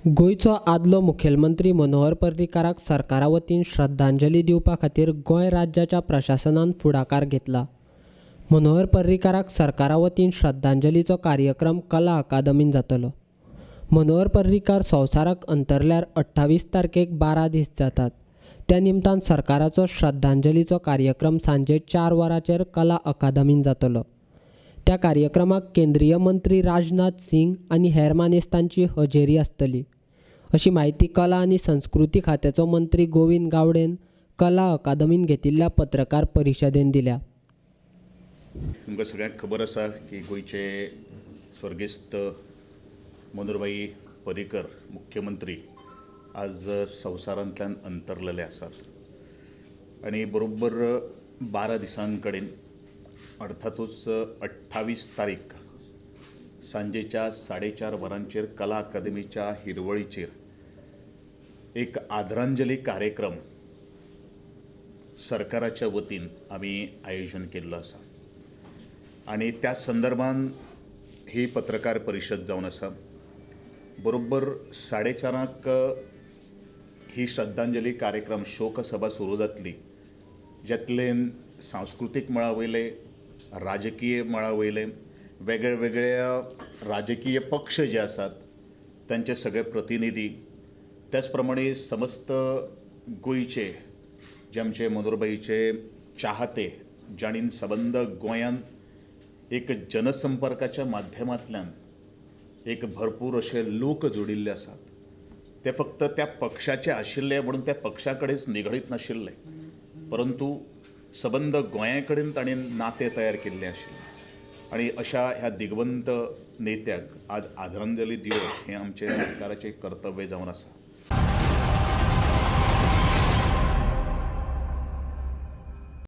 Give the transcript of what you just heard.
गोयचो आदलो मुखेलमंत्री मनोहर पर्रीकाराक सरकारा वतीन श्रद्धांजली दिवपा खातीर गोंय राज्याच्या प्रशासनान फुडाकार घेतला. मनोहर पर्रीकाराक सरकारा वतीन श्रद्धांजलीचो कार्यक्रम कला अकादमींत जातलो. मनोहर पर्रीकार संवसाराक अंतरल्यार 28 तारखेक 12 दीस जातात. त्या निमतान सरकाराचो श्रद्धांजलीचो कार्यक्रम सांजे 4 वरांचेर कला अकादमींत जातलो. त्या कार्यक्रमाक केंद्रीय मंत्री राजनाथ सिंग आनी हेर मानेस्तांची हजेरी आसतली, अशी माहिती कला आनी संस्कृती खात्याचो मंत्री गोविंद गावडेन कला अकादमींत घेतिल्ल्या पत्रकार परिशदेंत दिल्या. तुमकां सगळ्यांक खबर आसा की गोंयचे स्वर्गेस्त मनोहरभाई पर्रीकर मुख्यमंत्री आज संवसारांतल्यान अंतरलेले आसात आनी बरोबर 12 दिसां कडेन अर्थातूच 28 तारीख सांजेच्या 4:30 वरांचेर कला अकादमीच्या हिरवळीचेर एक आदरांजली कार्यक्रम सरकाराच्या वतीन आमी आयोजन केल्लो आसा आनी त्या संदर्भान ही पत्रकार परिशद जावन आसा. बरोबर 4:30 ही श्रद्धांजली कार्यक्रम शोक सभा सुरू जातली, ज्यातलेन सांस्कृतीक मळा वयले, राजकीय मळा वयले, वेगळे वेगळ्या राजकीय पक्ष जे आसात तांचे सगळे प्रतिनिधी, त्याच प्रमाणे समस्त गोंयचे जे आमचे मनोहरभाईचे चाहते, जाणीन सबंद गोंयांत एक जनसंपर्काच्या माध्यमांतल्यान एक भरपूर असे लोक जोडिल्ले आसात. ते फक्त त्या पक्षाचे आशिल्ले म्हणून त्या पक्षा कडेच निगडीत नाशिल्ले, परंतु सबंद गोंया कडेन ताणें नातें तयार केल्लें आशिल्लें आनी अशा ह्या दिग्वंत नेत्याक आज आदरांजली दिवप हें आमचें सरकाराचें कर्तव्य जावन आसा.